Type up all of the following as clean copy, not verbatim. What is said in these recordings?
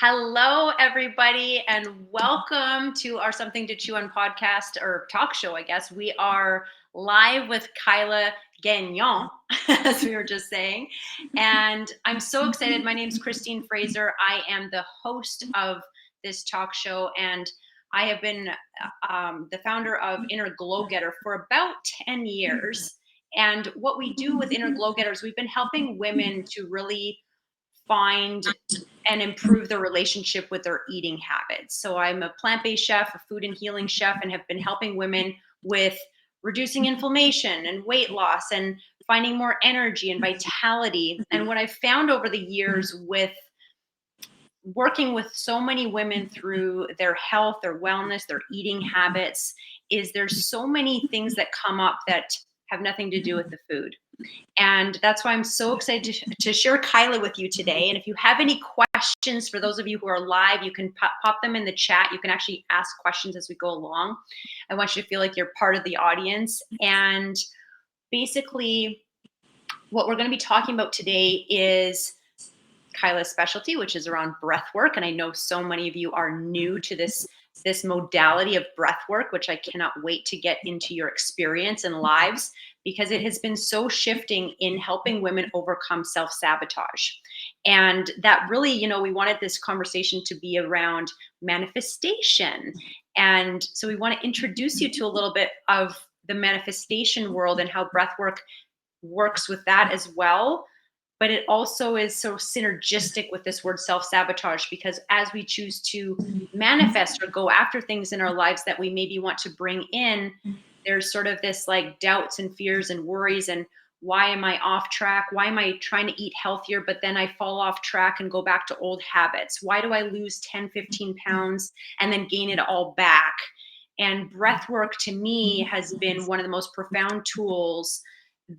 Hello, everybody, and welcome to our Something to Chew on podcast or talk show, I guess. We are live with Kyla Gagnon, as we were just saying. And I'm so excited. My name is Christine Fraser. I am the host of this talk show, and I have been the founder of Inner Glow Getter for about 10 years. And what we do with Inner Glow Getters, we've been helping women to really find and improve their relationship with their eating habits. So I'm a plant-based chef, a food and healing chef, and have been helping women with reducing inflammation and weight loss and finding more energy and vitality. And what I've found over the years with working with so many women through their health, their wellness, their eating habits is there's so many things that come up that have nothing to do with the food. And that's why I'm so excited to share Kyla with you today. And if you have any questions, for those of you who are live, you can pop them in the chat. You can actually ask questions as we go along. I want you to feel like you're part of the audience. And basically, what we're going to be talking about today is Kyla's specialty, which is around breath work. And I know so many of you are new to this modality of breath work, which I cannot wait to get into your experience and lives, because it has been so shifting in helping women overcome self-sabotage. And that really, we wanted this conversation to be around manifestation. And so we want to introduce you to a little bit of the manifestation world and how breath work works with that as well. But it also is so synergistic with this word self-sabotage, because as we choose to manifest or go after things in our lives that we maybe want to bring in, there's sort of this like doubts and fears and worries and why am I off track? Why am I trying to eat healthier, but then I fall off track and go back to old habits? Why do I lose 10, 15 pounds and then gain it all back? And breath work to me has been one of the most profound tools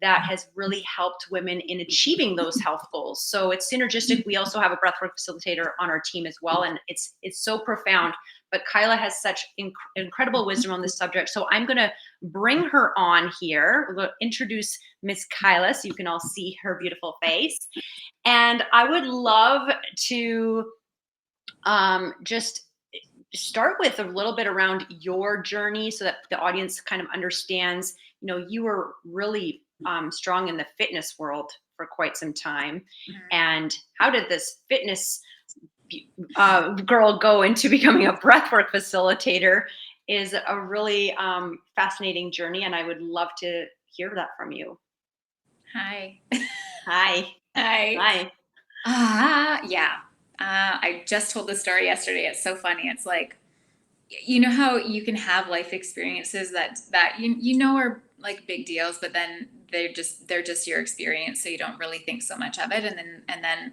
that has really helped women in achieving those health goals. So it's synergistic. We also have a breathwork facilitator on our team as well, and it's so profound. But Kyla has such incredible wisdom on this subject. So I'm going to bring her on here. We're going to introduce Miss Kyla so you can all see her beautiful face. And I would love to just start with a little bit around your journey so that the audience kind of understands, you were really strong in the fitness world for quite some time. And how did this fitness girl go into becoming a breathwork facilitator is a really fascinating journey. And I would love to hear that from you. Hi. Hi. Hi. Yeah. I just told the story yesterday. It's so funny. It's like, how you can have life experiences that are like big deals, but then they're just your experience, so you don't really think so much of it, and then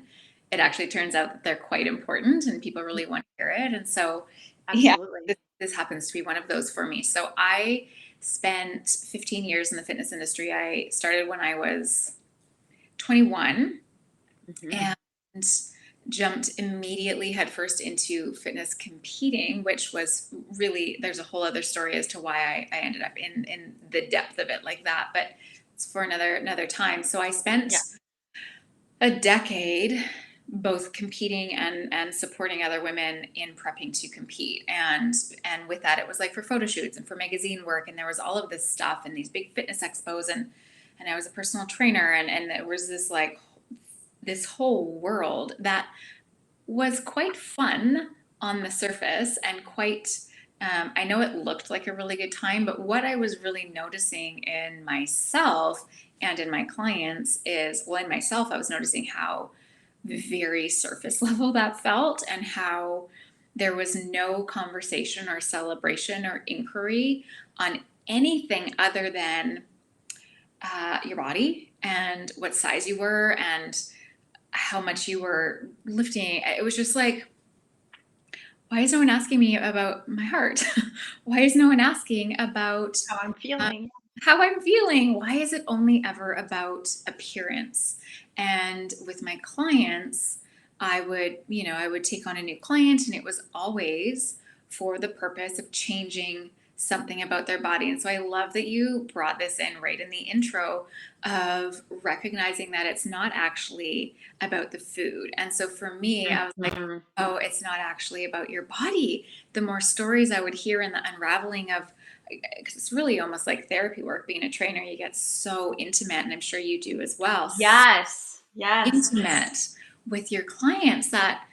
it actually turns out that they're quite important and people really want to hear it. And so Absolutely. Yeah, this happens to be one of those for me. So I spent 15 years in the fitness industry. I started when I was 21 and jumped immediately headfirst into fitness competing, which was really, there's a whole other story as to why I ended up in the depth of it like that, but it's for another time. So I spent a decade both competing and supporting other women in prepping to compete. And with that, it was like for photo shoots and for magazine work. And there was all of this stuff and these big fitness expos. And I was a personal trainer. And there was this whole world that was quite fun on the surface and quite, I know it looked like a really good time, but what I was really noticing in myself and in my clients is, well, in myself, I was noticing how very surface level that felt, and how there was no conversation or celebration or inquiry on anything other than your body and what size you were and how much you were lifting. It was just like, why is no one asking me about my heart? Why is no one asking about how I'm feeling? Why is it only ever about appearance? And with my clients, I would take on a new client, and it was always for the purpose of changing something about their body. And so I love that you brought this in right in the intro of recognizing that it's not actually about the food. And so for me, I was like, Mhm. oh, it's not actually about your body. The more stories I would hear in the unraveling of, because it's really almost like therapy work, being a trainer, you get so intimate, and I'm sure you do as well, so Yes. Yes. intimate with your clients that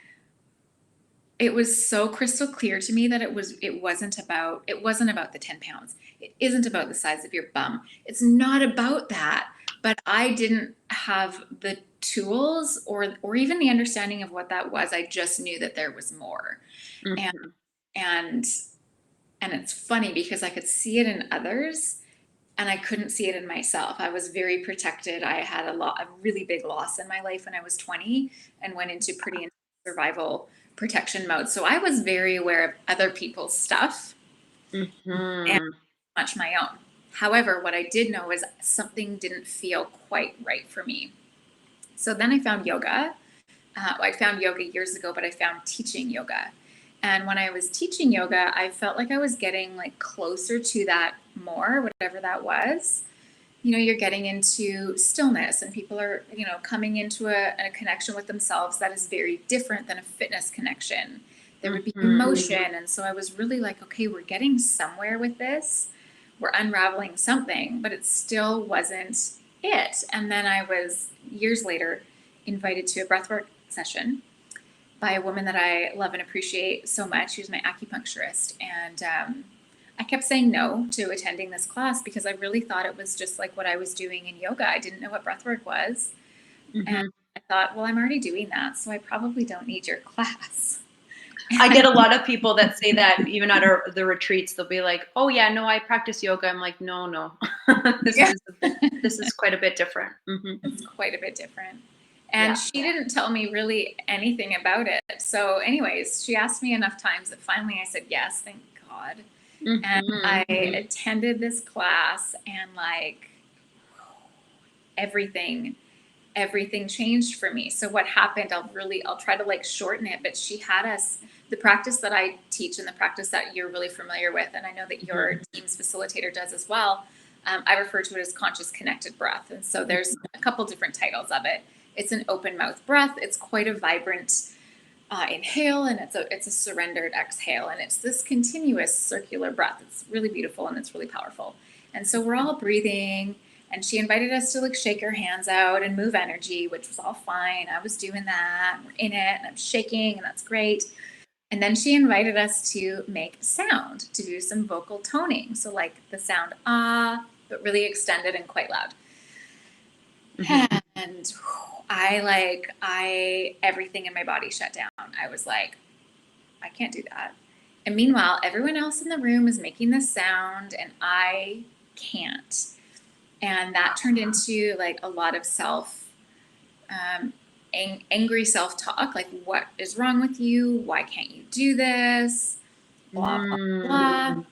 it was so crystal clear to me that it wasn't about the 10 pounds. It isn't about the size of your bum. It's not about that. But I didn't have the tools or even the understanding of what that was. I just knew that there was more. And Mhm. and and it's funny because I could see it in others and I couldn't see it in myself. I was very protected. I had a really big loss in my life when I was 20 and went into pretty intense survival protection mode. So I was very aware of other people's stuff and Mhm. much my own. However, what I did know is something didn't feel quite right for me. So then I found yoga. I found yoga years ago, but I found teaching yoga. And when I was teaching yoga, I felt like I was getting like closer to that more, whatever that was. You're getting into stillness and people are, coming into a connection with themselves that is very different than a fitness connection. There would be Mhm. emotion. And so I was really like, okay, we're getting somewhere with this. We're unraveling something, but it still wasn't it. And then I was years later invited to a breathwork session by a woman that I love and appreciate so much. She was my acupuncturist. And I kept saying no to attending this class because I really thought it was just like what I was doing in yoga. I didn't know what breathwork was. And Mhm. I thought, well, I'm already doing that, so I probably don't need your class. I get a lot of people that say that even at the retreats, they'll be like, "Oh yeah, no, I practice yoga." I'm like, "No, no, this Yeah. is this is quite a bit different." Mhm. It's quite a bit different. Yeah. And she didn't tell me really anything about it. So, anyways, she asked me enough times that finally I said yes, thank God. And I Mhm. attended this class and like everything everything changed for me. So what happened, I'll try to like shorten it, but she had us, the practice that I teach and the practice that you're really familiar with, and I know that Mhm. your team's facilitator does as well. I refer to it as conscious connected breath. And so there's a couple different titles of it. It's an open mouth breath. It's quite a vibrant inhale, and it's a surrendered exhale, and it's this continuous circular breath. It's really beautiful and it's really powerful. And so we're all breathing, and she invited us to like shake our hands out and move energy, which was all fine. I was doing that. We're in it, and I'm shaking, and that's great. And then she invited us to make sound, to do some vocal toning. So like the sound ah, but really extended and quite loud. Mhm. And everything in my body shut down. I was like, I can't do that. And meanwhile, everyone else in the room is making this sound and I can't. And that turned into like a lot of um, angry self-talk. Like, what is wrong with you? Why can't you do this? Blah, blah, blah. Mm.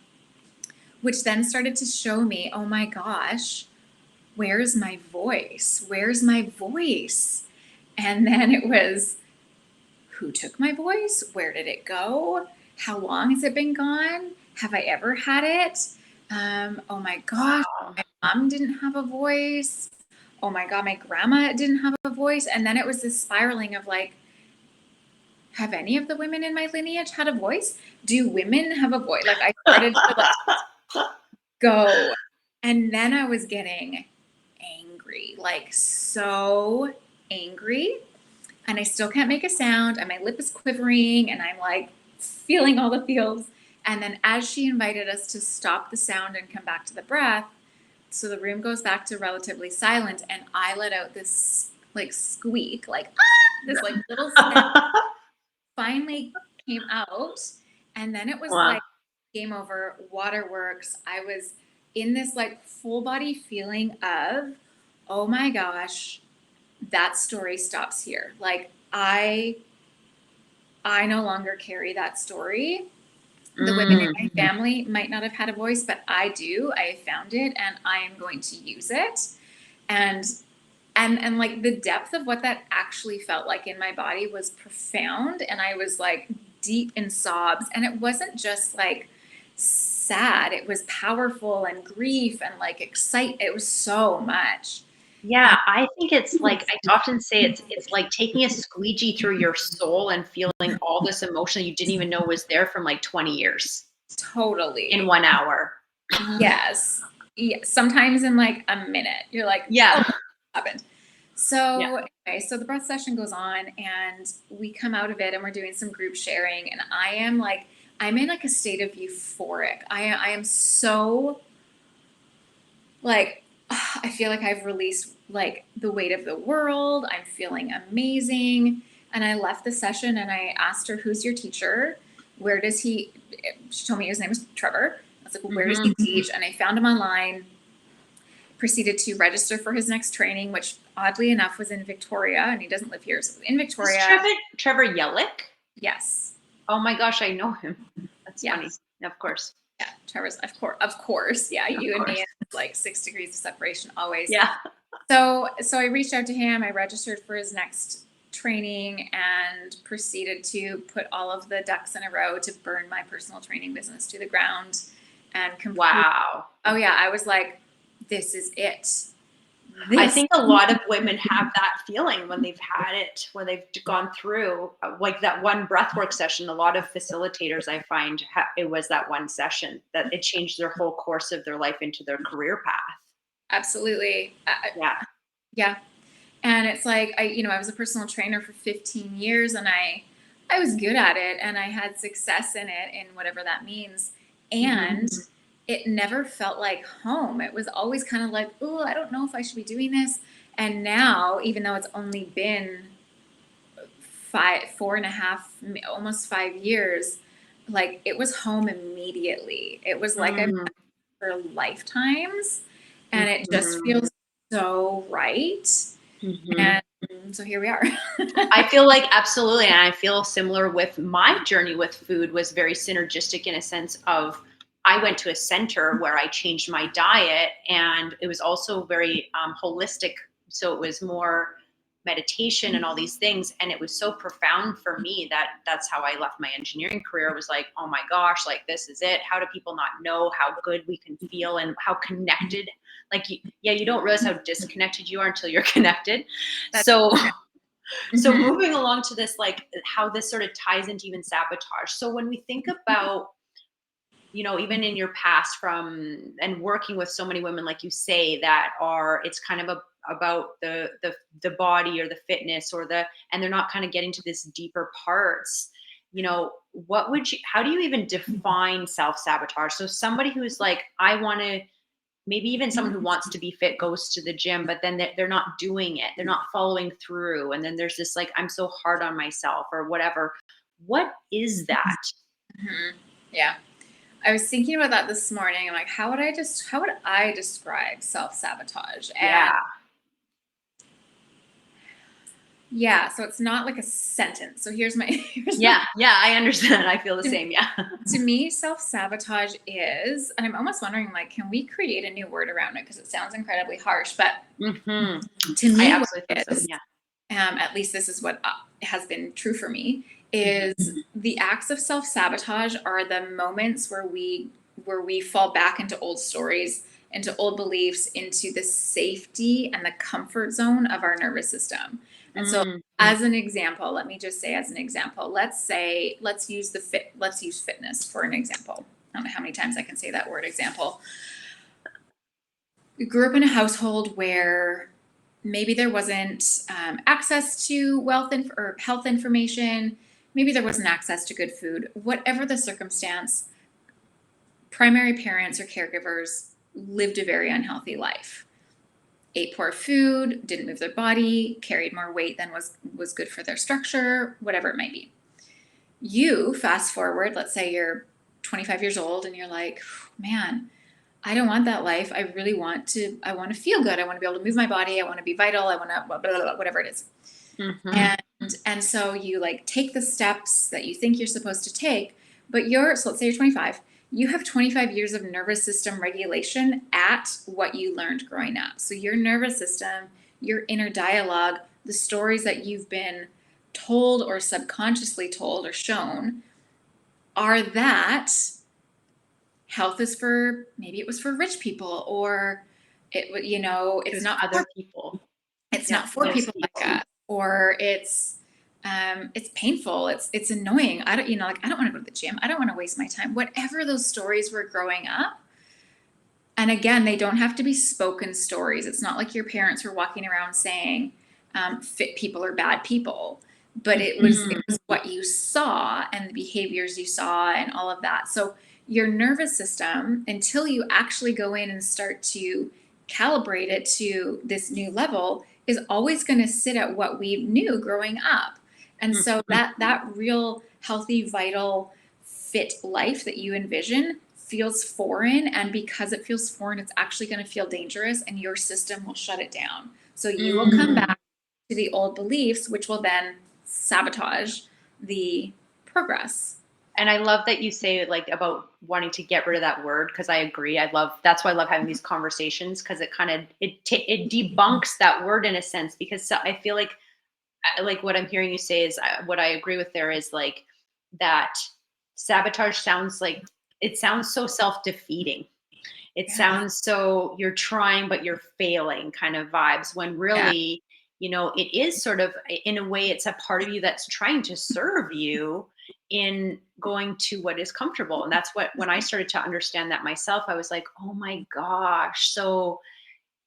Which then started to show me, oh my gosh, where's my voice? Where's my voice? And then it was, who took my voice? Where did it go? How long has it been gone? Have I ever had it? Oh my gosh, Wow. my mom didn't have a voice. Oh my God, my grandma didn't have a voice. And then it was this spiraling of like, have any of the women in my lineage had a voice? Do women have a voice? Like I started to like go. And then I was getting angry, like so angry. And I still can't make a sound. And my lip is quivering. And I'm like feeling all the feels. And then as she invited us to stop the sound and come back to the breath, so the room goes back to relatively silent. And I let out this like squeak, like, ah, this like little sound finally came out. And then it was Wow. like game over, waterworks. I was in this like full body feeling of, oh my gosh, that story stops here. Like I no longer carry that story. The women in my Mm. family might not have had a voice, but I do. I have found it and I am going to use it. And and like the depth of what that actually felt like in my body was profound, and I was like deep in sobs, and it wasn't just like sad. It was powerful and grief and like it was so much. Yeah, I think it's like I often say it's like taking a squeegee through your soul and feeling all this emotion you didn't even know was there from like 20 years Totally. in 1 hour. Yes. Yeah. Sometimes in like a minute, you're like, Yeah. oh, what happened? So Yeah. anyway, so the breath session goes on and we come out of it and we're doing some group sharing. And I'm in like a state of euphoric. I am so like, I feel like I've released like the weight of the world. I'm feeling amazing. And I left the session and I asked her, who's your teacher? Where does he, she told me his name was Trevor. I was like, well, where does he teach? And I found him online, proceeded to register for his next training, which oddly enough was in Victoria, and he doesn't live here. So in Victoria. Is Trevor Yellick? Yes. Oh my gosh, I know him. That's yes. funny. Of course. Yeah, Trevor's of course. Yeah, you and me, like 6 degrees of separation always. Yeah. So I reached out to him. I registered for his next training and proceeded to put all of the ducks in a row to burn my personal training business to the ground. And wow. Oh yeah, I was like, this is it. I think a lot of women have that feeling when they've had it, when they've gone through like that one breathwork session. A lot of facilitators, I find, it was that one session that it changed their whole course of their life into their career path. Absolutely. Yeah. Yeah. And it's like, I was a personal trainer for 15 years and I was good at it and I had success in it in whatever that means. And it never felt like home. It was always kind of like, oh, I don't know if I should be doing this. And now, even though it's only been 4.5, almost 5 years, like it was home immediately. It was like I've been for lifetimes and it just feels so right. And so here we are. I feel like absolutely. And I feel similar with my journey with food was very synergistic in a sense of I went to a center where I changed my diet and it was also very holistic. So it was more meditation and all these things. And it was so profound for me that that's how I left my engineering career. It was like, oh my gosh, like this is it. How do people not know how good we can feel and how connected? Like, yeah, you don't realize how disconnected you are until you're connected. So moving along to this, like how this sort of ties into even sabotage. So when we think about, even in your past and working with so many women, like you say, that it's kind of about the body or the fitness and they're not kind of getting to this deeper parts, how do you even define self-sabotage? So somebody who's like, maybe even someone who wants to be fit goes to the gym, but then they're not doing it. They're not following through. And then there's this like, I'm so hard on myself or whatever. What is that? Yeah. I was thinking about that this morning. I'm like, how would I describe self-sabotage? Yeah. So it's not like a sentence. So here's yeah, I understand. I feel the same. Yeah. To me, self-sabotage is, and I'm almost wondering, like, can we create a new word around it? Because it sounds incredibly harsh, but to me, what it is, at least this is what has been true for me, is the acts of self-sabotage are the moments where we fall back into old stories, into old beliefs, into the safety and the comfort zone of our nervous system. And so as an example, let me just say as an example, let's use fitness for an example. I don't know how many times I can say that word example. We grew up in a household where maybe there wasn't access to wealth or health information. Maybe there wasn't access to good food. Whatever the circumstance, primary parents or caregivers lived a very unhealthy life. Ate poor food, didn't move their body, carried more weight than was good for their structure, whatever it might be. You fast forward, let's say you're 25 years old and you're like, man, I don't want that life. I want to feel good. I want to be able to move my body. I want to be vital. I want to blah, blah, blah, whatever it is. And so you like take the steps that you think you're supposed to take, but so let's say you're 25. You have 25 years of nervous system regulation at what you learned growing up. So your nervous system, your inner dialogue, the stories that you've been told or subconsciously told or shown are that health is for, maybe it was for rich people, or it's Just not other people. it's Yeah, not for most people like us, or it's painful, it's annoying. I don't, like, I don't want to go to the gym. I don't want to waste my time. Whatever those stories were growing up. And again, they don't have to be spoken stories. It's not like your parents were walking around saying fit people are bad people, but it was what you saw and the behaviors you saw and all of that. So your nervous system, until you actually go in and start to calibrate it to this new level, is always going to sit at what we knew growing up. And so that real healthy, vital, fit life that you envision feels foreign, and because it feels foreign, it's actually going to feel dangerous, and your system will shut it down. So you will come back to the old beliefs, which will then sabotage the progress. And I love that you say like about wanting to get rid of that word, because I agree. That's why I love having these conversations, because it kind of it debunks that word in a sense, because I feel like what I'm hearing you say is what I agree with there is like that sabotage sounds like it sounds so self-defeating. It sounds so you're trying but you're failing kind of vibes, when really, it is sort of, in a way, it's a part of you that's trying to serve you in going to what is comfortable. And that's what, when I started to understand that myself, I was like, oh my gosh. So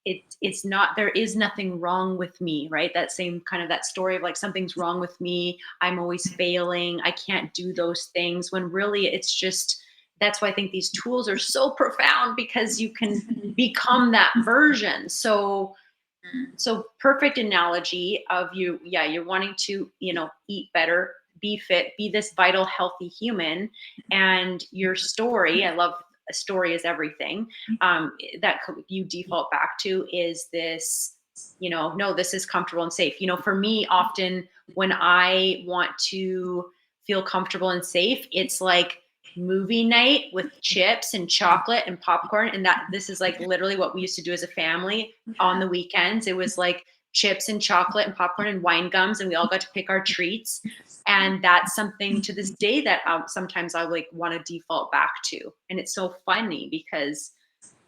it's not, there is nothing wrong with me, right? That same kind of that story of like, something's wrong with me. I'm always failing. I can't do those things, when really it's just, that's why I think these tools are so profound, because you can become that version. So perfect analogy of you. Yeah. You're wanting to, eat better, be fit, be this vital, healthy human. And your story, I love, a story is everything. That you default back to is this, no, this is comfortable and safe. For me, often when I want to feel comfortable and safe, it's like movie night with chips and chocolate and popcorn. And that this is like literally what we used to do as a family on the weekends. It was like chips and chocolate and popcorn and wine gums, and we all got to pick our treats. And that's something to this day that sometimes I like want to default back to. And it's so funny because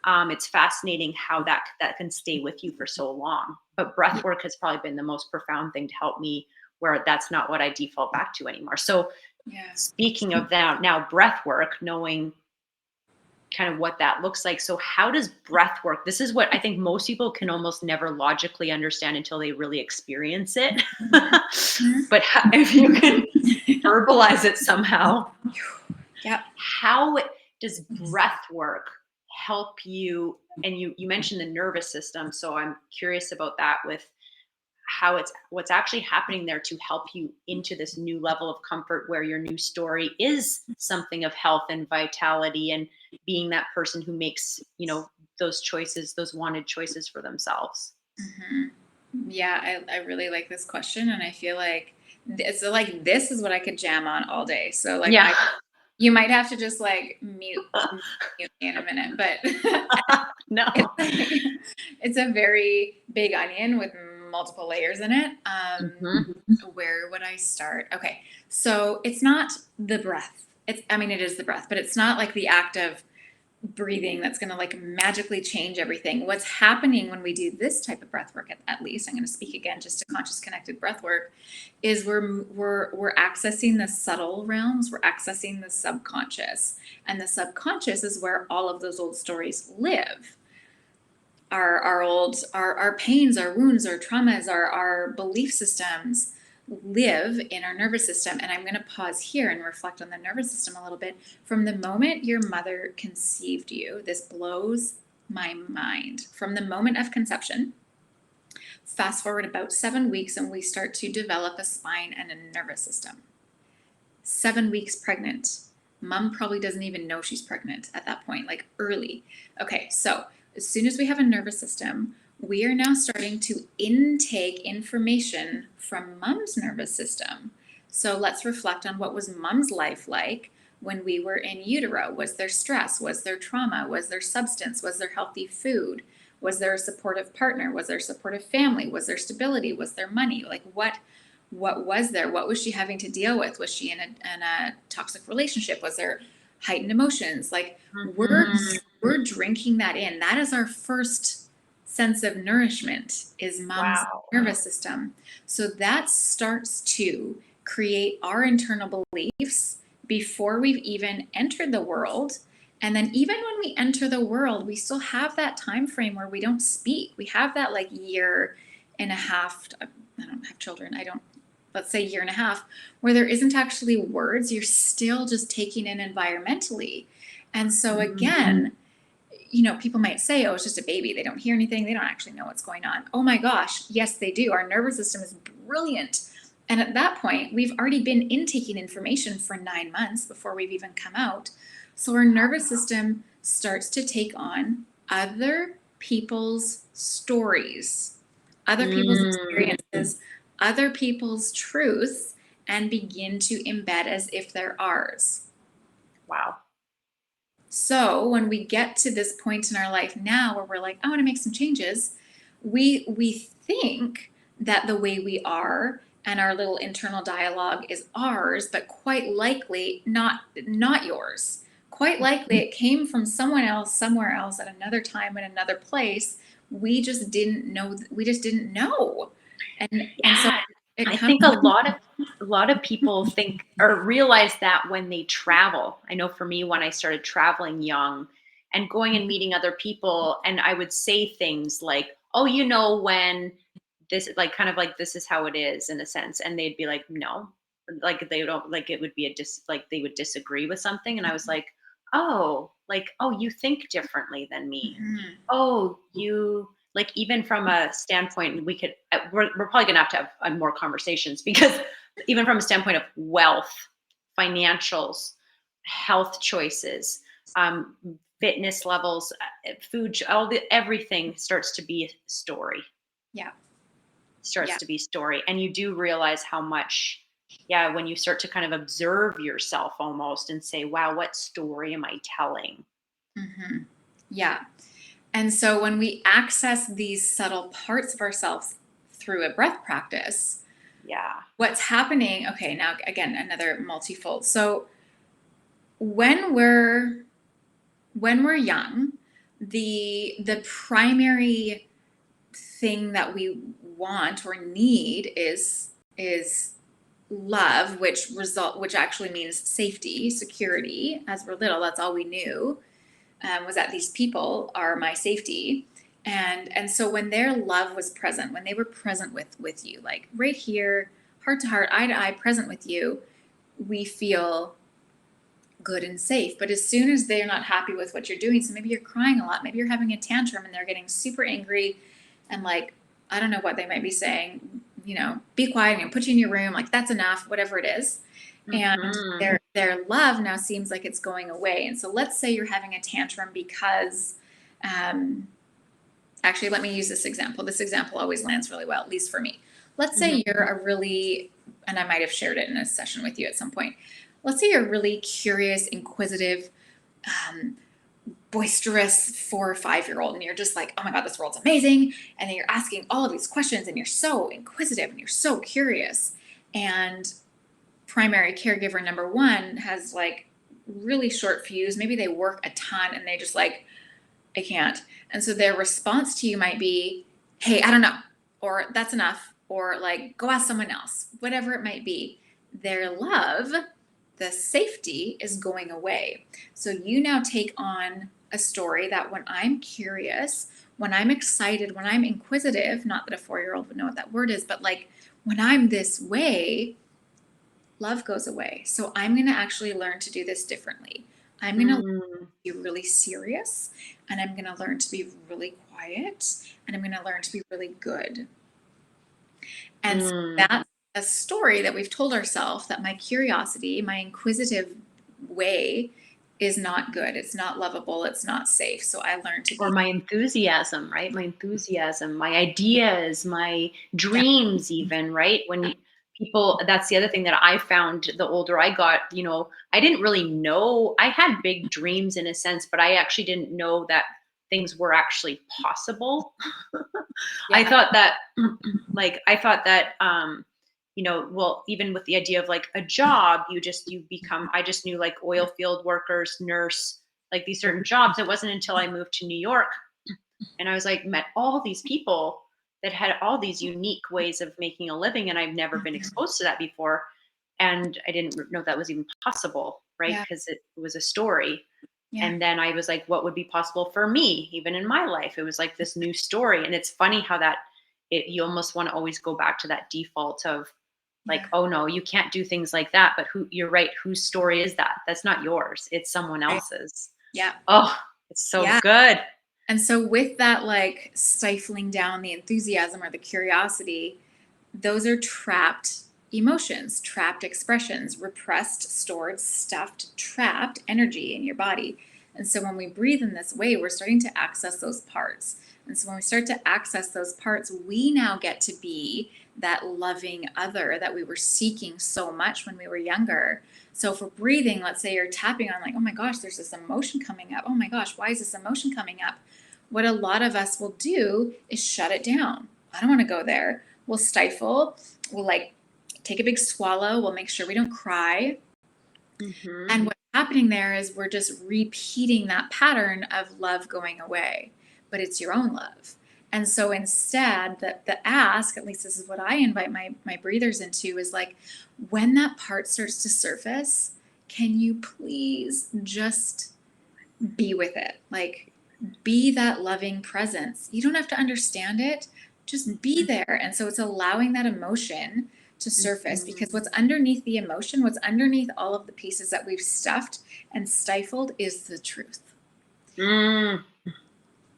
it's fascinating how that can stay with you for so long. But breath work has probably been the most profound thing to help me, where that's not what I default back to anymore. So speaking of that, now breath work, knowing kind of what that looks like. So how does breath work? This is what I think most people can almost never logically understand until they really experience it. But if you can verbalize it somehow, how does breath work help you? And you mentioned the nervous system. So I'm curious about that, with how what's actually happening there to help you into this new level of comfort, where your new story is something of health and vitality, and being that person who makes, those choices, those wanted choices for themselves. Yeah, I really like this question, and I feel like this is what I could jam on all day. So like, you might have to just like mute me in a minute, but no, it's a very big onion with multiple layers in it. Where would I start? Okay, so it's not the breath. It is the breath, but it's not like the act of breathing that's going to like magically change everything. What's happening when we do this type of breath work, at least I'm going to speak again just to conscious connected breath work, is we're accessing the subtle realms. We're accessing the subconscious, and the subconscious is where all of those old stories live. Our pains, our wounds, our traumas, our belief systems live in our nervous system. And I'm going to pause here and reflect on the nervous system a little bit. From the moment your mother conceived you, this blows my mind. From the moment of conception, fast forward about 7 weeks, and we start to develop a spine and a nervous system. 7 weeks pregnant. Mom probably doesn't even know she's pregnant at that point, like early. Okay, so as soon as we have a nervous system, we are now starting to intake information from mom's nervous system. So let's reflect on what was mom's life like when we were in utero. Was there stress? Was there trauma? Was there substance? Was there healthy food? Was there a supportive partner? Was there a supportive family? Was there stability? Was there money? Like what was there? What was she having to deal with? Was she in a toxic relationship? Was there heightened emotions. Like Mhm. we're drinking that in. That is our first sense of nourishment, is mom's Wow. nervous system. So that starts to create our internal beliefs before we've even entered the world. And then even when we enter the world, we still have that time frame where we don't speak. We have that like year and a half. I don't have children. I don't, let's say year and a half, where there isn't actually words. You're still just taking in environmentally. And so again, you know, people might say, oh, it's just a baby. They don't hear anything. They don't actually know what's going on. Oh my gosh. Yes, they do. Our nervous system is brilliant. And at that point, we've already been intaking information for 9 months before we've even come out. So our nervous system starts to take on other people's stories, other people's experiences, other people's truths, and begin to embed as if they're ours. Wow. So when we get to this point in our life now where we're like, I want to make some changes, we think that the way we are and our little internal dialogue is ours, but quite likely not yours. Quite likely it came from someone else, somewhere else, at another time, in another place. We just didn't know. We just didn't know, and so Yeah. it I comes think a lot of people think or realize that when they travel. I know for me, when I started traveling young and going and meeting other people, and I would say things like, "Oh, you know, when this like kind of like this is how it is in a sense," and they'd be like, "No," like they don't like it would be like they would disagree with something, and I was like, "Oh, like oh, you think differently than me. Mhm. Oh, you." Like even from a standpoint, we could we're probably gonna have to have more conversations because even from a standpoint of wealth, financials, health choices, um, fitness levels, food, everything starts to be a story. Yeah, Starts yeah. to be story, and you do realize how much, yeah, when you start to kind of observe yourself almost and say, "Wow, what story am I telling?" Mhm. Yeah. And so when we access these subtle parts of ourselves through a breath practice, Yeah. what's happening? Okay, now again, another multifold. So when we're young, the primary thing that we want or need is love, which actually means safety, security. As we're little, that's all we knew, was that these people are my safety. And so when their love was present, when they were present with you, like right here, heart to heart, eye to eye, present with you, we feel good and safe. But as soon as they're not happy with what you're doing, so maybe you're crying a lot, maybe you're having a tantrum and they're getting super angry and like, I don't know what they might be saying, you know, be quiet, I'm gonna put you in your room, like that's enough, whatever it is. And Hmm. their love now seems like it's going away. And so let's say you're having a tantrum because um, actually, let me use this example. This example always lands really well, at least for me. Let's say you're a really, and I might have shared it in a session with you at some point. Let's say you're a really curious, inquisitive, um, boisterous 4 or 5 year old, and you're just like, oh my God, this world's amazing. And then you're asking all of these questions, and you're so inquisitive and you're so curious. And primary caregiver number one has like really short fuse. Maybe they work a ton and they just like, I can't. And so their response to you might be, hey, I don't know, or that's enough, or like, go ask someone else, whatever it might be. Their love, the safety is going away. So you now take on a story that when I'm curious, when I'm excited, when I'm inquisitive, not that a 4-year-old would know what that word is, but like when I'm this way, love goes away. So I'm going to actually learn to do this differently. I'm going to Mm. be really serious, and I'm going to learn to be really quiet, and I'm going to learn to be really good. And so Mm. that's a story that we've told ourselves, that my curiosity, my inquisitive way is not good. It's not lovable. It's not safe. So I learned to Or be, my enthusiasm, right? My enthusiasm, my ideas, my yeah, dreams, even, right? People, that's the other thing that I found the older I got, I didn't really know. I had big dreams in a sense, but I actually didn't know that things were actually possible. I yeah, thought that, like, I thought that, well, even with the idea of like a job, I just knew like oil field workers, nurse, like these certain jobs. It wasn't until I moved to New York and I was like, met all these people that had all these unique ways of making a living. And I've never been Mhm. exposed to that before. And I didn't know that was even possible, right? Yeah. Because it was a story. Yeah. And then I was like, what would be possible for me, even in my life? It was like this new story. And it's funny how you almost want to always go back to that default of like, Yeah. oh no, you can't do things like that. But you're right. Whose story is that? That's not yours. It's someone Right. else's. Yeah. Oh, it's so Yeah. good. And so with that, like stifling down the enthusiasm or the curiosity, those are trapped emotions, trapped expressions, repressed, stored, stuffed, trapped energy in your body. And so when we breathe in this way, we're starting to access those parts. And so when we start to access those parts, we now get to be that loving other that we were seeking so much when we were younger. So for breathing, let's say you're tapping on like, oh my gosh, there's this emotion coming up. Oh my gosh, why is this emotion coming up? What a lot of us will do is shut it down. I don't want to go there. We'll stifle. We'll like take a big swallow. We'll make sure we don't cry. Mm-hmm. And what's happening there is we're just repeating that pattern of love going away, but it's your own love. And so instead, the ask, at least this is what I invite my breathers into, is like when that part starts to surface, can you please just be with it? Like be that loving presence. You don't have to understand it, just be there. And so it's allowing that emotion to surface Mm-hmm. because what's underneath the emotion, what's underneath all of the pieces that we've stuffed and stifled is the truth. Mm.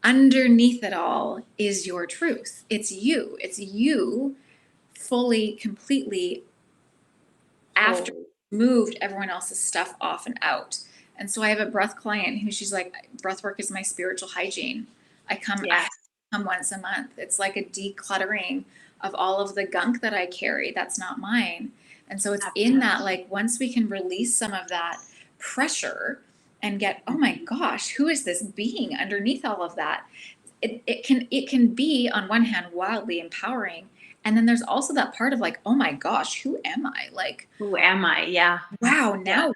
Underneath it all is your truth. It's you. It's you fully, completely after Oh, moved everyone else's stuff off and out. And so I have a breath client who she's like, breath work is my spiritual hygiene. I yes. come once a month. It's like a decluttering of all of the gunk that I carry that's not mine. And so it's in Absolutely. that, like, once we can release some of that pressure and get, oh my gosh, who is this being underneath all of that? It can be on one hand wildly empowering. And then there's also that part of like, oh my gosh, who am I? Like, Who am I? Yeah. wow, Yeah. now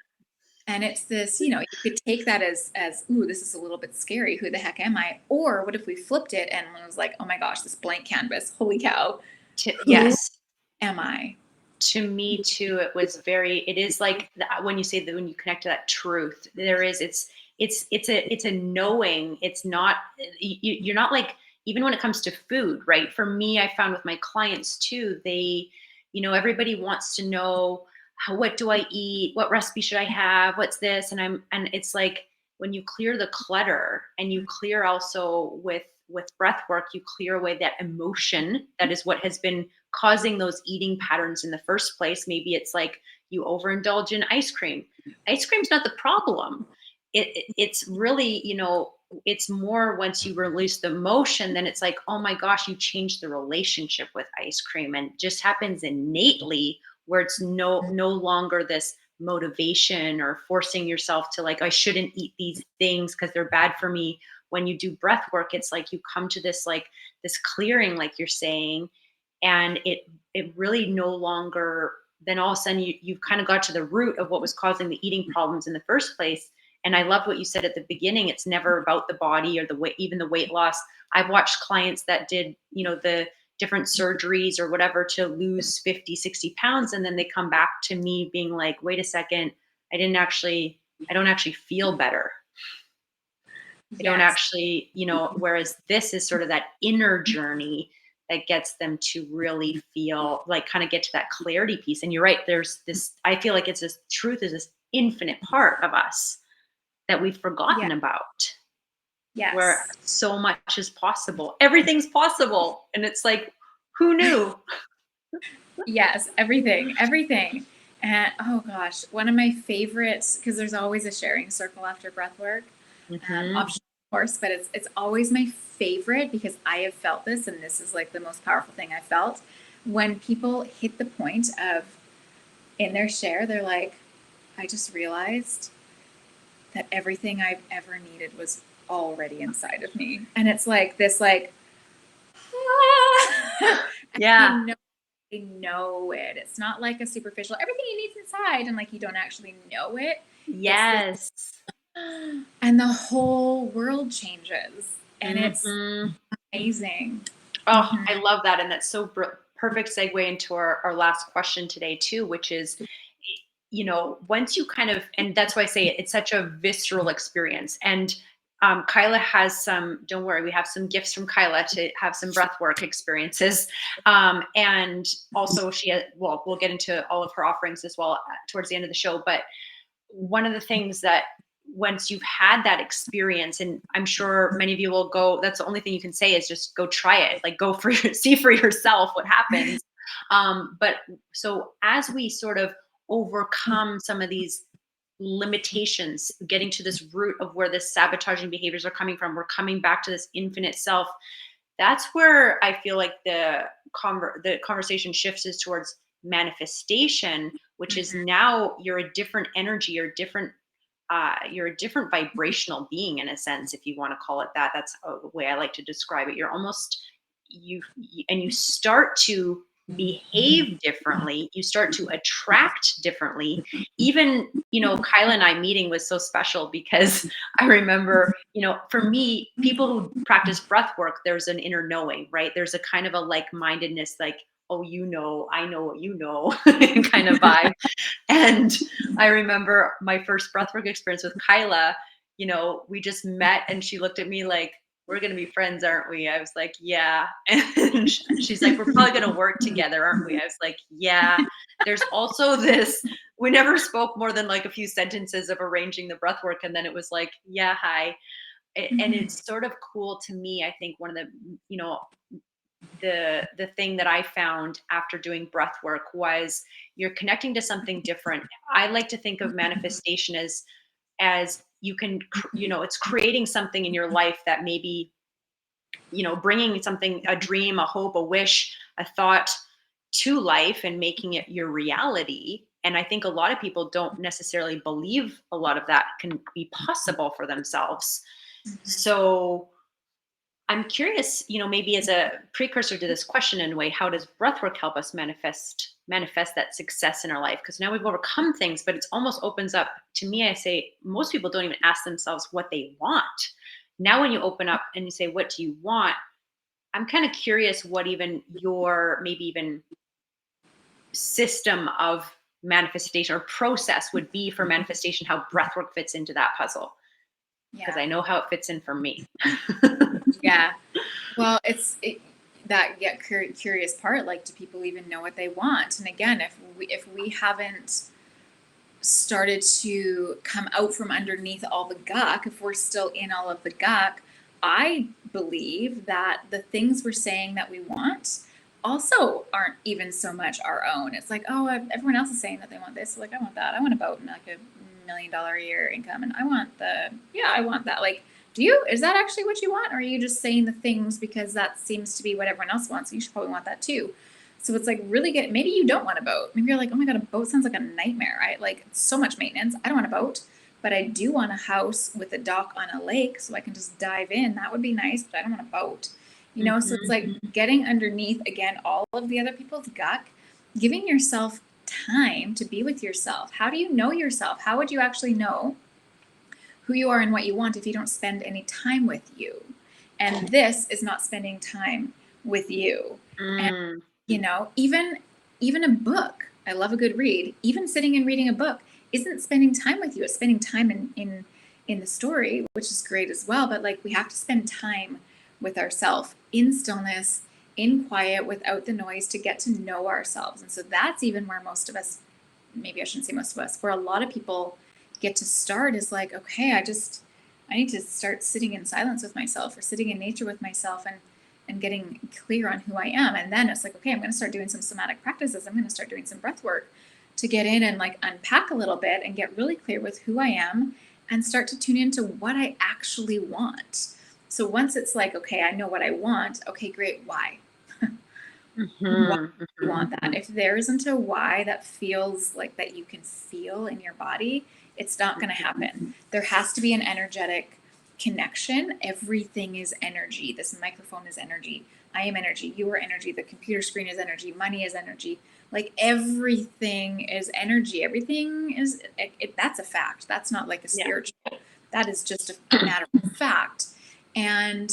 and it's this, you could take that as ooh, this is a little bit scary. Who the heck am I? Or what if we flipped it and it was like, oh my gosh, this blank canvas. Holy cow. Who Yes. am I? To me too, it is like when you say that, when you connect to that truth, it's a knowing. It's not, you're not like, even when it comes to food, right? For me, I found with my clients too, everybody wants to know, what do I eat? What recipe should I have? What's this? And it's like, when you clear the clutter and you clear also with breath work, you clear away that emotion that is what has been causing those eating patterns in the first place. Maybe it's like you overindulge in ice cream. Ice cream's not the problem. It's really, it's more once you release the emotion, then it's like, oh my gosh, you changed the relationship with ice cream, and it just happens innately, where it's no longer this motivation or forcing yourself to like, I shouldn't eat these things because they're bad for me. When you do breath work, it's like you come to this, like, this clearing, like you're saying, and it really no longer, then all of a sudden you've kind of got to the root of what was causing the eating problems in the first place. And I love what you said at the beginning. It's never about the body or the weight, even the weight loss. I've watched clients that did, the different surgeries or whatever to lose 50, 60 pounds, and then they come back to me being like, wait a second, I don't actually feel better. I don't Yes. actually, whereas this is sort of that inner journey that gets them to really feel like, kind of get to that clarity piece. And you're right, there's this, I feel like it's this truth is this infinite part of us that we've Yeah. forgotten about, where Yes. so much is possible. Everything's possible. And it's like, who knew? Yes. Everything. Everything. And oh gosh, one of my favorites, because there's always a sharing circle after breath work. Hmm. Optional, of course, but it's always my favorite because I have felt this, and this is like the most powerful thing I felt when people hit the point of in their share, they're like, I just realized that everything I've ever needed was already inside of me, and it's like this, like, ah! And I Yeah. know know it. It's not like a superficial, everything you need inside, and like you don't actually know it. It's this, Yes. and the whole world changes, and it's Mhm. amazing. Oh, Mhm. I love that. And that's so perfect segue into our last question today, too, which is, once you kind of, and that's why I say it's such a visceral experience. And Kyla has some, don't worry, we have some gifts from Kyla to have some breath work experiences. And also, well, we'll get into all of her offerings as well towards the end of the show. But one of the things that once you've had that experience, and I'm sure many of you will go, that's the only thing you can say is just go try it, like go for see for yourself what happens. But so as we sort of overcome some of these limitations, getting to this root of where the sabotaging behaviors are coming from, we're coming back to this infinite self. That's where I feel like the conversation shifts is towards manifestation, which is now you're a different energy, you're a different vibrational being in a sense, if you want to call it that. That's the way I like to describe it. You're almost and you start to behave differently. You start to attract differently. Even, Kyla and I meeting was so special because I remember, for me, people who practice breath work, there's an inner knowing, right? There's a kind of a like-mindedness, like, oh, I know what you know kind of vibe. And I remember my first breathwork experience with Kyla, we just met and she looked at me like, we're going to be friends, aren't we? I was like, yeah. And she's like, we're probably going to work together, aren't we? I was like, yeah. There's also this, we never spoke more than like a few sentences of arranging the breathwork. And then it was like, yeah, hi. And it's sort of cool to me. I think one of the, the thing that I found after doing breath work was you're connecting to something different. I like to think of manifestation as you can it's creating something in your life that maybe bringing something, a dream, a hope, a wish, a thought to life and making it your reality. And I think a lot of people don't necessarily believe a lot of that can be possible for themselves. So I'm curious, maybe as a precursor to this question in a way, how does breathwork help us manifest that success in our life? Because now we've overcome things, but it almost opens up to me. I say most people don't even ask themselves what they want. Now, when you open up and you say, "What do you want?" I'm kind of curious what even your maybe even system of manifestation or process would be for manifestation. How breathwork fits into that puzzle, because Yeah. I know how it fits in for me. Yeah. Well, that curious part. Like, do people even know what they want? And again, if we haven't started to come out from underneath all the guck, if we're still in all of the guck, I believe that the things we're saying that we want also aren't even so much our own. It's like, oh, everyone else is saying that they want this. So like, I want that. I want a boat and like $1 million a year income. And I want I want that. Like, is that actually what you want? Or are you just saying the things because that seems to be what everyone else wants? You should probably want that too. So it's like really good. Maybe you don't want a boat. Maybe you're like, oh my God, a boat sounds like a nightmare, right? Like it's so much maintenance. I don't want a boat, but I do want a house with a dock on a lake so I can just dive in. That would be nice, but I don't want a boat. So it's like getting underneath again, all of the other people's guck, giving yourself time to be with yourself. How do you know yourself? How would you actually know who you are and what you want if you don't spend any time with you? And this is not spending time with you. And even a book, I love a good read. Even sitting and reading a book isn't spending time with you. It's spending time in the story, which is great as well. But like we have to spend time with ourselves in stillness, in quiet, without the noise, to get to know ourselves. And so that's even where most of us, maybe I shouldn't say most of us, where a lot of people get to start is like, okay, I need to start sitting in silence with myself or sitting in nature with myself and getting clear on who I am. And then it's like, okay, I'm going to start doing some somatic practices. I'm going to start doing some breath work to get in and like unpack a little bit and get really clear with who I am and start to tune into what I actually want. So once it's like, okay, I know what I want. Okay, great. Why? Why do you want that? If there isn't a why that feels like that you can feel in your body, it's not going to happen. There has to be an energetic connection. Everything is energy. This microphone is energy. I am energy. You are energy. The computer screen is energy. Money is energy. Like everything is energy. Everything is, that's a fact. That's not like a spiritual, that is just a matter of fact. And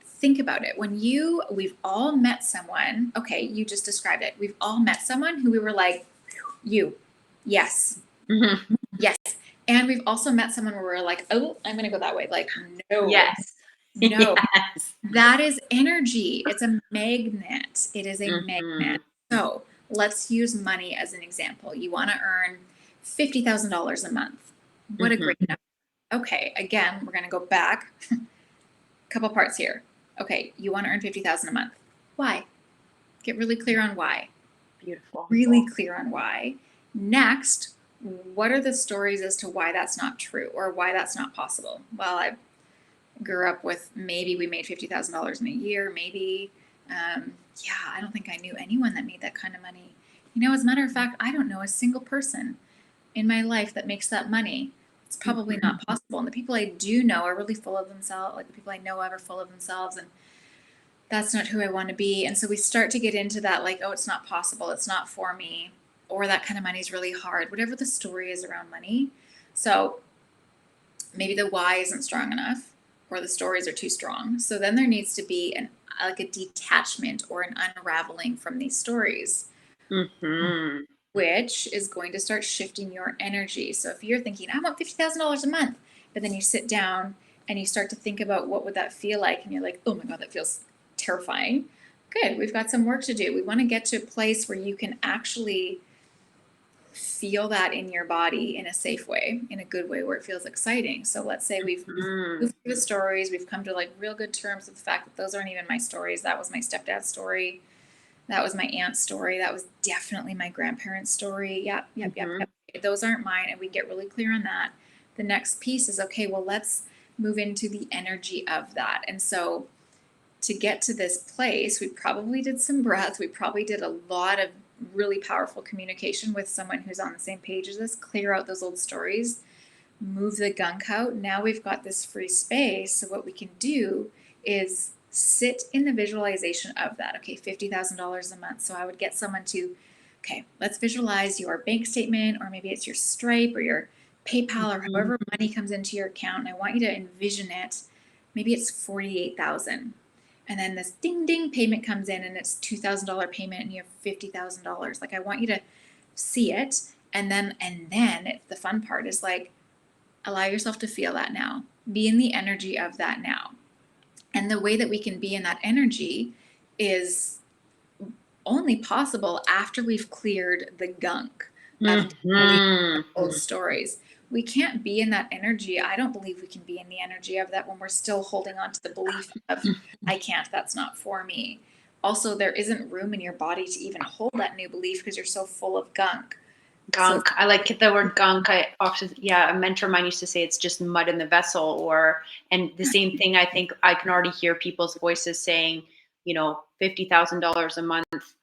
think about it. We've all met someone, okay, you just described it. We've all met someone who we were like, yes, yes. And we've also met someone where we're like, oh, I'm going to go that way. Like, no, no, that is energy. It's a magnet. It is a magnet. So let's use money as an example. You want to earn $50,000 a month. What a great number. Okay, again, we're going to go back. A couple parts here. Okay, you want to earn $50,000 a month. Why? Get really clear on why. Beautiful. Really clear on why. Next, what are the stories as to why that's not true or why that's not possible? Well, I grew up with maybe we made $50,000 in a year, maybe. I don't think I knew anyone that made that kind of money. As a matter of fact, I don't know a single person in my life that makes that money. It's probably not possible. And the people I do know are really full of themselves. Like the people I know of are full of themselves, and that's not who I want to be. And so we start to get into that, like, oh, it's not possible. It's not for me. Or that kind of money is really hard. Whatever the story is around money. So maybe the why isn't strong enough, or the stories are too strong. So then there needs to be a detachment or an unraveling from these stories, which is going to start shifting your energy. So if you're thinking, I want $50,000 a month, but then you sit down and you start to think about what would that feel like, and you're like, oh my God, that feels terrifying. Good, we've got some work to do. We want to get to a place where you can actually feel that in your body in a safe way, in a good way, where it feels exciting. So let's say we've moved through the stories, we've come to like real good terms with the fact that those aren't even my stories. That was my stepdad's story. That was my aunt's story. That was definitely my grandparents' story. Yep. Those aren't mine. And we get really clear on that. The next piece is, okay, well, let's move into the energy of that. And so to get to this place, we probably did some breath. We probably did a lot of really powerful communication with someone who's on the same page as us, clear out those old stories, move the gunk out. Now we've got this free space. So what we can do is sit in the visualization of that. Okay, $50,000 a month. So I would get someone to, okay, let's visualize your bank statement, or maybe it's your Stripe or your PayPal or however money comes into your account. And I want you to envision it. Maybe it's $48,000. And then this ding ding payment comes in, and it's $2,000 payment, and you have $50,000. Like, I want you to see it. And then the fun part is like, allow yourself to feel that now. Be in the energy of that now. And the way that we can be in that energy is only possible after we've cleared the gunk of old stories. We can't be in that energy. I don't believe we can be in the energy of that when we're still holding on to the belief of, I can't, that's not for me. Also, there isn't room in your body to even hold that new belief because you're so full of gunk. So, I like the word gunk. I often, a mentor of mine used to say it's just mud in the vessel, and the same thing. I think I can already hear people's voices saying, $50,000 a month.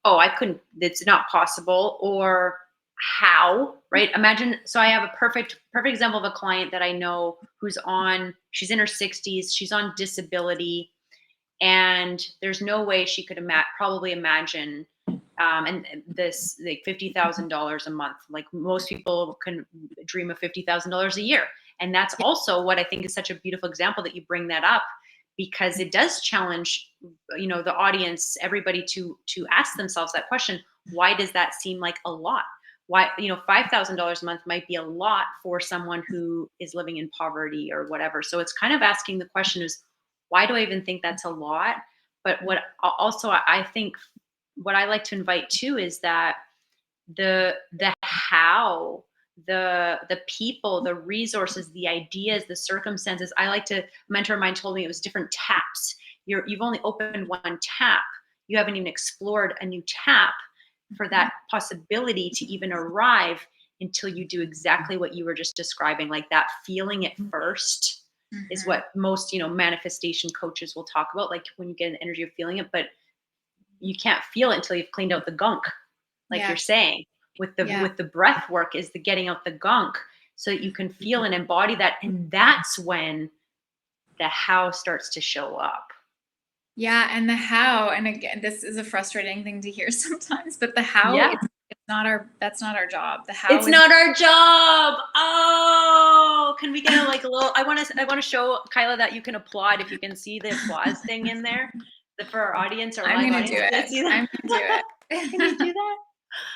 Oh, I couldn't, it's not possible. Or how, right? Imagine, so I have a perfect example of a client that I know she's in her 60s, she's on disability, and there's no way she could probably imagine and this like $50,000 a month. Like most people can dream of $50,000 a year. And that's also what I think is such a beautiful example that you bring that up, because it does challenge, the audience, everybody to ask themselves that question. Why does that seem like a lot? Why, $5,000 a month might be a lot for someone who is living in poverty or whatever. So it's kind of asking the question is, why do I even think that's a lot? But what also I think what I like to invite too is that the how, the people, the resources, the ideas, the circumstances. A mentor of mine told me it was different taps. You've only opened one tap. You haven't even explored a new tap for that possibility to even arrive until you do exactly what you were just describing, like that feeling it first. Is what most, manifestation coaches will talk about, like when you get an energy of feeling it, but you can't feel it until you've cleaned out the gunk, like you're saying. With the breath work is the getting out the gunk so that you can feel and embody that. And that's when the how starts to show up. Yeah, and the how, and again, this is a frustrating thing to hear sometimes, but the how, Yeah. it's not that's not our job. The how It's is not our job. Oh, can we get a little, I want to show Kyla that you can applaud if you can see the applause thing in there for our audience, our I'm live gonna do audience. Can they it. see that? I'm gonna do Can you it. do that?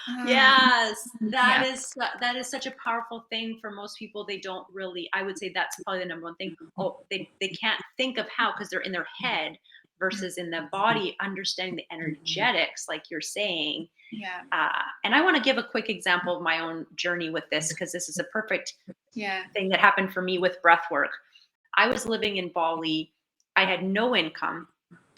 Ah, Yes, yeah. that is such a powerful thing for most people. They don't really, I would say that's probably the number one thing. Oh, they can't think of how because they're in their head versus in the body, understanding the energetics, like you're saying. Yeah. And I want to give a quick example of my own journey with this because this is a perfect Yeah. thing that happened for me with breath work. I was living in Bali. I had no income.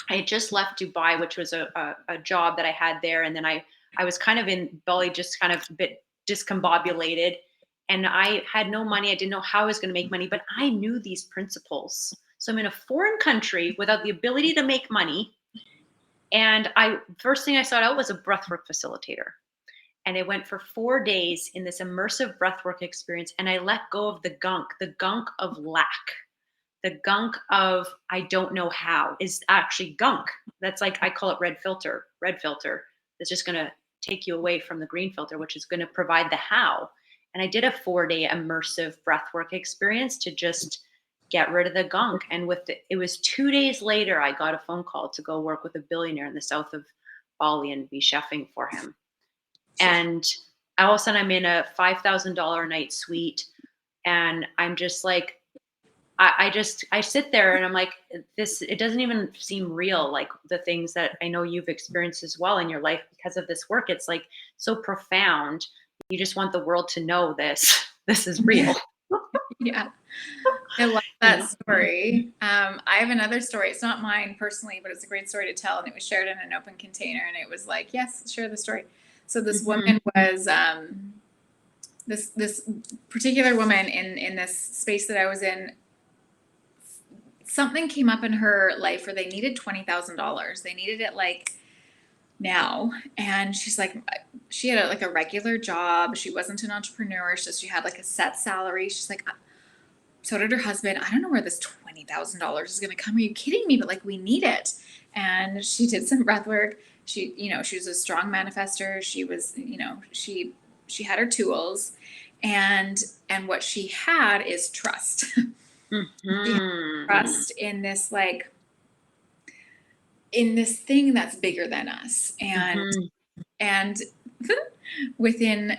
I had just left Dubai, which was a job that I had there. And then I was kind of in Bali, just kind of a bit discombobulated. And I had no money. I didn't know how I was going to make money, but I knew these principles. So I'm in a foreign country without the ability to make money. And first thing I sought out was a breathwork facilitator. And I went for 4 days in this immersive breathwork experience. And I let go of the gunk of lack, the gunk of I don't know how is actually gunk. That's like, I call it red filter. That's just going to take you away from the green filter, which is going to provide the how. And I did a 4-day immersive breathwork experience to just get rid of the gunk. And it was 2 days later, I got a phone call to go work with a billionaire in the south of Bali and be chefing for him. And all of a sudden I'm in a $5,000 a night suite. And I'm just like, I sit there and I'm like, it doesn't even seem real. Like the things that I know you've experienced as well in your life because of this work. It's like so profound. You just want the world to know this is real. Yeah. I love that story. I have another story. It's not mine personally, but it's a great story to tell. And it was shared in an open container. And it was like, yes, share the story. So this woman was, this particular woman in this space that I was in, something came up in her life where they needed $20,000. They needed it like now. And she's like, she had like a regular job. She wasn't an entrepreneur. So she had like a set salary. She's like, so did her husband. I don't know where this $20,000 is going to come. Are you kidding me? But like, we need it. And she did some breath work. She was a strong manifester. She was, she had her tools, and what she had is trust. She had trust in this, like, in this thing that's bigger than us. And within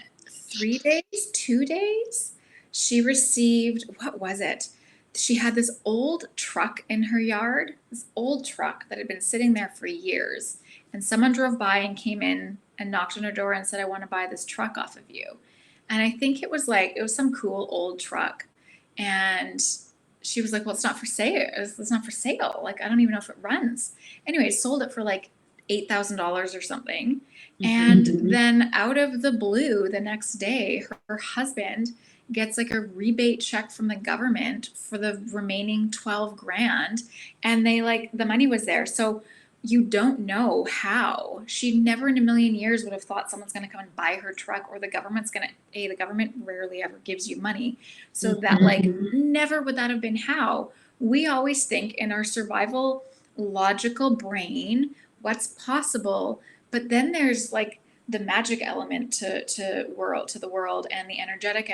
2 days, she received, what was it? She had this old truck in her yard, this old truck that had been sitting there for years. And someone drove by and came in and knocked on her door and said, I want to buy this truck off of you. And I think it was some cool old truck. And she was like, well, it's not for sale. It's not for sale. Like, I don't even know if it runs. Anyway, sold it for like $8,000 or something. And then out of the blue, the next day, her husband gets like a rebate check from the government for the remaining 12 grand. And the money was there. So you don't know how. She never in a million years would have thought someone's going to come and buy her truck, or the government's going to, the government rarely ever gives you money. So that never would that have been how. We always think in our survival logical brain, what's possible. But then there's like the magic element to the world, and the energetic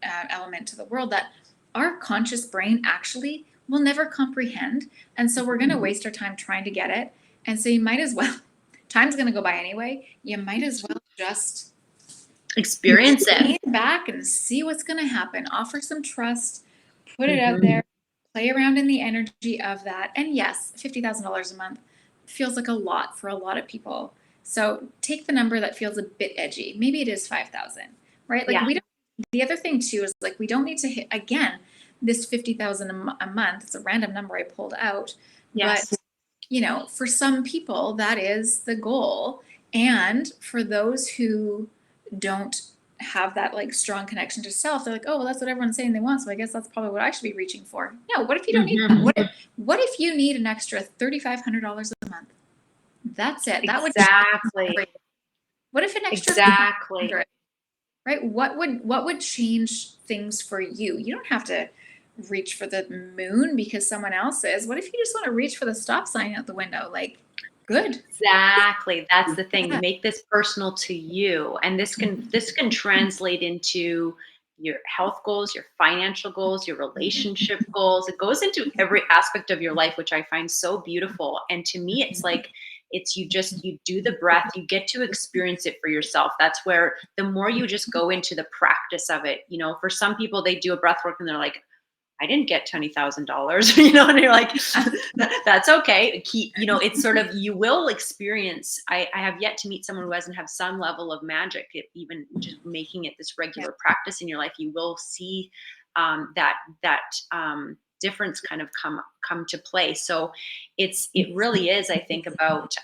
element to the world that our conscious brain actually will never comprehend. And so we're going to waste our time trying to get it. And so you might as well, time's going to go by anyway. You might as well just experience it. Lean back and see what's going to happen. Offer some trust, put it out there, play around in the energy of that. And yes, $50,000 a month feels like a lot for a lot of people. So take the number that feels a bit edgy. Maybe it is 5,000, right? Like the other thing too is like, we don't need to hit again, this 50,000 a month. It's a random number I pulled out, but for some people that is the goal. And for those who don't have that like strong connection to self, they're like, oh, well, that's what everyone's saying they want, so I guess that's probably what I should be reaching for. No, what if you don't need that? What if you need an extra $3,500 a month? That's it. That would what if an extra $500, right? What would change things for you? You don't have to reach for the moon because someone else is. What if you just want to reach for the stop sign out the window? Like, good. Exactly. That's the thing. Yeah. Make this personal to you. And this can translate into your health goals, your financial goals, your relationship goals. It goes into every aspect of your life, which I find so beautiful. And to me, it's like you do the breath, you get to experience it for yourself. That's where the more you just go into the practice of it, for some people they do a breath work and they're like, I didn't get $20,000, and you're like, that's okay. It's sort of, you will experience, I have yet to meet someone who doesn't have some level of magic, even just making it this regular practice in your life. You will see that difference kind of come to play. So it really is, I think, about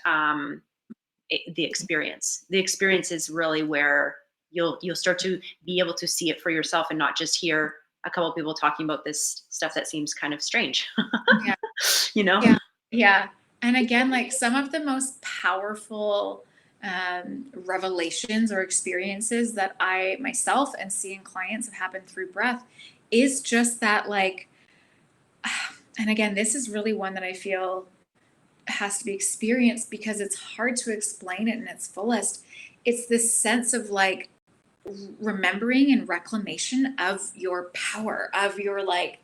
the experience. The experience is really where you'll start to be able to see it for yourself and not just hear a couple of people talking about this stuff that seems kind of strange. Yeah. you know Yeah. Yeah. And again, like some of the most powerful revelations or experiences that I myself and seeing clients have happened through breath is just that, like, and again, this is really one that I feel has to be experienced because it's hard to explain it in its fullest. It's this sense of like remembering and reclamation of your power, of your like,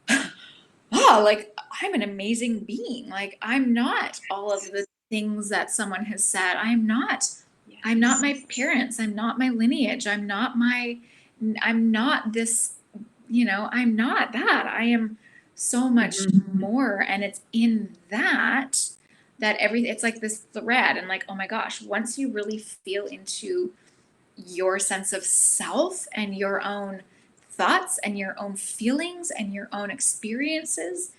oh, like I'm an amazing being. Like I'm not all of the things that someone has said. I'm not my parents. I'm not my lineage. I'm not this, I'm not that. I am so much more. And it's in that everything, it's like this thread. And like, oh my gosh, once you really feel into your sense of self and your own thoughts and your own feelings and your own experiences,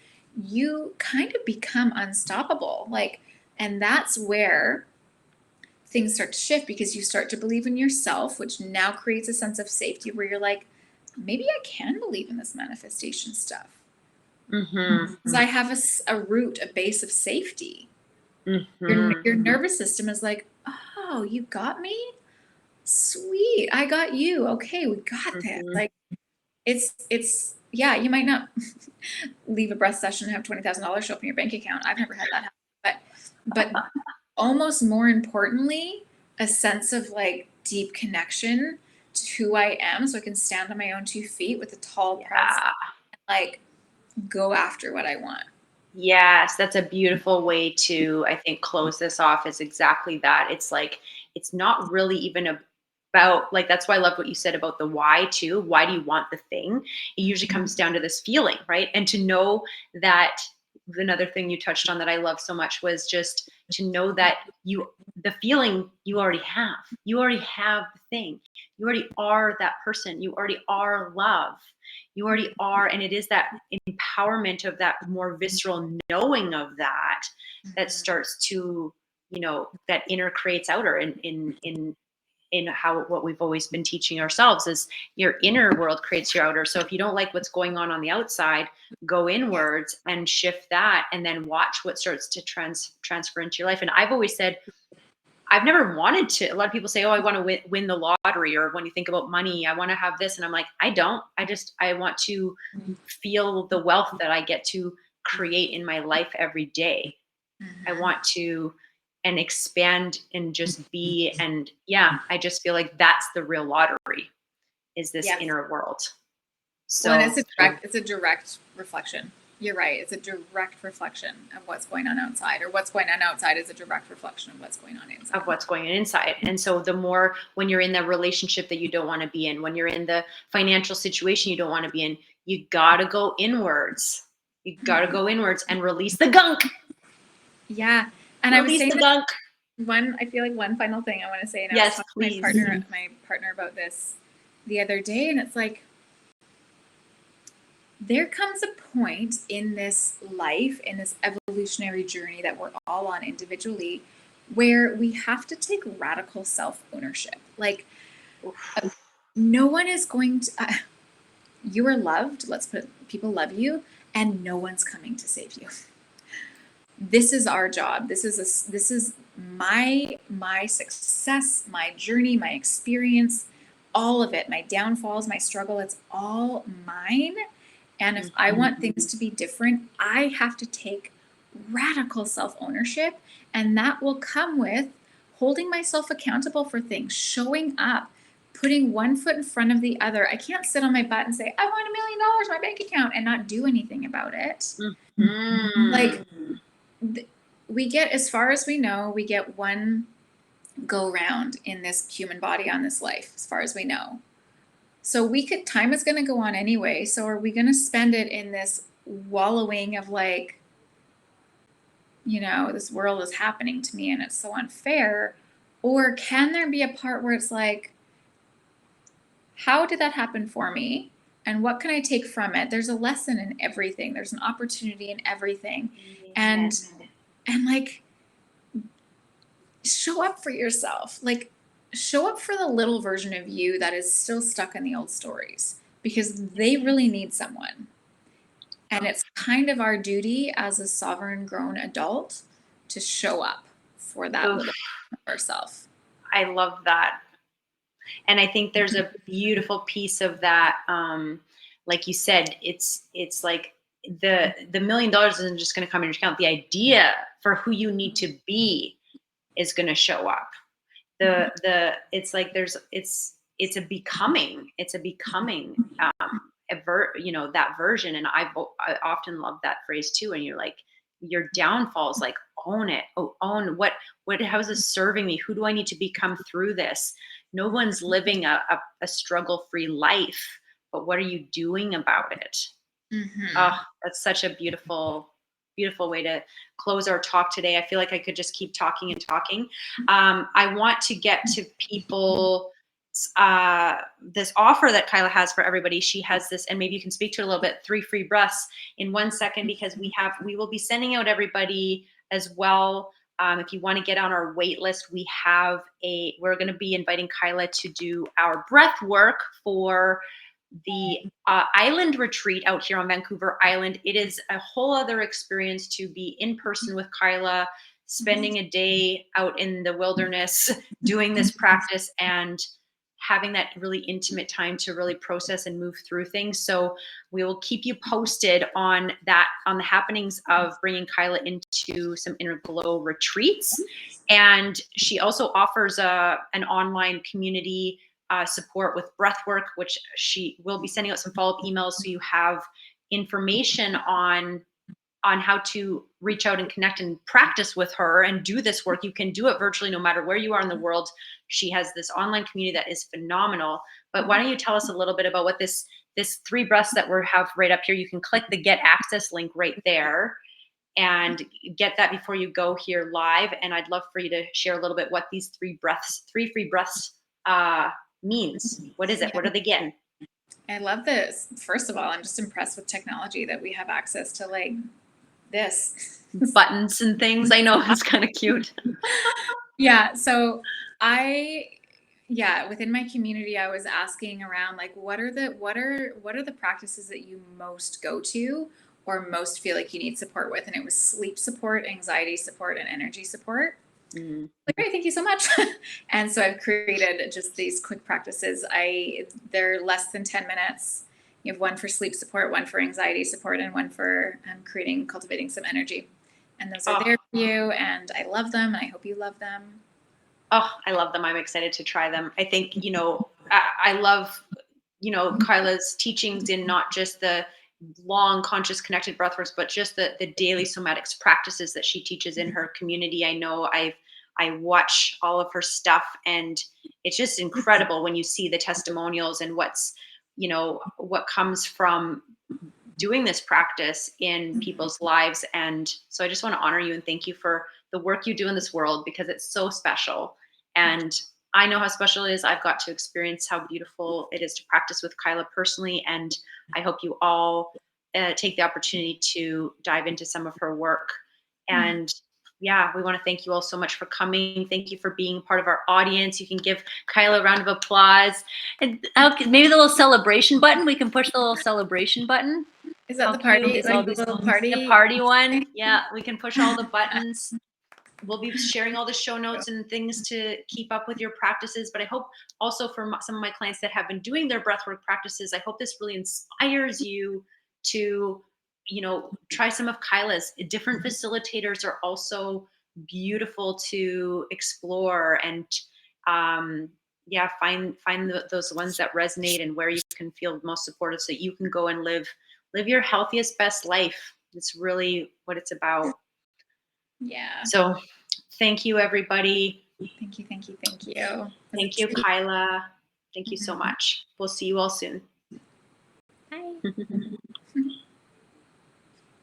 you kind of become unstoppable. Like, and that's where things start to shift because you start to believe in yourself, which now creates a sense of safety where you're like, maybe I can believe in this manifestation stuff. Because I have a root, a base of safety. Your nervous system is like, oh, you got me? Sweet, I got you. Okay, we got this. Like it's yeah, you might not leave a breath session and have $20,000 show up in your bank account. I've never had that happen. But almost more importantly, a sense of like deep connection to who I am so I can stand on my own 2 feet with a tall pride and like go after what I want. Yes, that's a beautiful way to, I think, close this off, is exactly that. It's like, it's not really even about, like, that's why I love what you said about the why too. Why do you want the thing? It usually comes down to this feeling, right? And to know that, another thing you touched on that I love so much was just to know that the feeling you already have. You already have the thing. You already are that person. You already are love. You already are. And it is that empowerment of that more visceral knowing of that starts to, that inner creates outer in how, what we've always been teaching ourselves is your inner world creates your outer. So if you don't like what's going on the outside, go inwards and shift that, and then watch what starts to transfer into your life. And I've always said, I've never wanted to. A lot of people say, oh, I want to win the lottery, or when you think about money, I want to have this. And I'm like, I don't. I want to feel the wealth that I get to create in my life every day. I want to and expand and just be. And yeah, I just feel like that's the real lottery, is this inner world. So well, and it's a direct reflection. You're right. It's a direct reflection of what's going on outside, or what's going on outside is a direct reflection of what's going on inside. Of what's going on inside. And so the more, when you're in the relationship that you don't want to be in, when you're in the financial situation you don't want to be in, you got to go inwards. You got to go inwards and release the gunk. Yeah. And release I was saying the gunk. I feel like one final thing I want to say, and yes, I was talking please. to my partner about this the other day, and it's like, there comes a point in this life, in this evolutionary journey that we're all on individually, where we have to take radical self-ownership. Like, no one is going to, you are loved. Let's put it, people love you, and no one's coming to save you. This is our job. This is my success, my journey, my experience, all of it, my downfalls, my struggle. It's all mine. And if I want things to be different, I have to take radical self-ownership. And that will come with holding myself accountable for things, showing up, putting one foot in front of the other. I can't sit on my butt and say, I want $1 million in my bank account and not do anything about it. Like, we get, as far as we know, we get one go round in this human body on this life, as far as we know. So time is going to go on anyway. So are we going to spend it in this wallowing of like, this world is happening to me and it's so unfair? Or can there be a part where it's like, how did that happen for me? And what can I take from it? There's a lesson in everything. There's an opportunity in everything. And like, show up for yourself. Like, show up for the little version of you that is still stuck in the old stories, because they really need someone. And it's kind of our duty as a sovereign grown adult to show up for that little version of ourselves. I love that. And I think there's a beautiful piece of that. Like you said, it's like the $1 million isn't just going to come in your account. The idea for who you need to be is going to show up. It's like it's a becoming that version. And I often love that phrase too. And you're like, your downfalls, like, own it. Own what how is this serving me? Who do I need to become through this? No one's living a struggle-free life, but what are you doing about it? Oh, that's such a beautiful way to close our talk today. I feel like I could just keep talking and talking. I want to get to people this offer that Kyla has for everybody. She has this, and maybe you can speak to it a little bit, 3 free breaths in 1 second, because we will be sending out everybody as well. If you want to get on our wait list, we're going to be inviting Kyla to do our breath work for the island retreat out here on Vancouver Island. It is a whole other experience to be in person with Kyla, spending a day out in the wilderness, doing this practice and having that really intimate time to really process and move through things. So we will keep you posted on that, on the happenings of bringing Kyla into some inner glow retreats. And she also offers an online community support with breathwork, which she will be sending out some follow-up emails, so you have information on how to reach out and connect and practice with her and do this work. You can do it virtually no matter where you are in the world. She has this online community that is phenomenal. But why don't you tell us a little bit about what this 3 breaths that we have right up here? You can click the get access link right there and get that before you go here live. And I'd love for you to share a little bit what these 3 free breaths means. What is it? What are they getting? I love this. First of all, I'm just impressed with technology that we have access to, like this buttons and things. I know, it's kind of cute. Yeah. So within my community, I was asking around, like, what are the practices that you most go to or most feel like you need support with? And it was sleep support, anxiety support, and energy support. Like, great, thank you so much. And so I've created just these quick practices. They're less than 10 minutes. You have one for sleep support, one for anxiety support, and one for cultivating some energy. And those are there for you. And I love them. And I hope you love them. Oh, I love them. I'm excited to try them. I think, I love, Kyla's teachings in not just the long conscious connected breathworks, but just the daily somatics practices that she teaches in her community. I know I watch all of her stuff, and it's just incredible when you see the testimonials and what comes from doing this practice in people's lives. And so I just want to honor you and thank you for the work you do in this world, because it's so special. And I know how special it is. I've got to experience how beautiful it is to practice with Kyla personally. And I hope you all take the opportunity to dive into some of her work. And yeah, we want to thank you all so much for coming. Thank you for being part of our audience. You can give Kyla a round of applause. And maybe the little celebration button. We can push the little celebration button. Is that the party? Like the little party? The party one. Yeah, we can push all the buttons. We'll be sharing all the show notes and things to keep up with your practices. But I hope also for some of my clients that have been doing their breathwork practices, I hope this really inspires you to, try some of Kyla's. Different facilitators are also beautiful to explore, and find those ones that resonate and where you can feel most supported, so you can go and live your healthiest, best life. It's really what it's about. Yeah. So thank you, everybody. Thank you. Thank you, Kyla. Thank you so much. We'll see you all soon. Bye.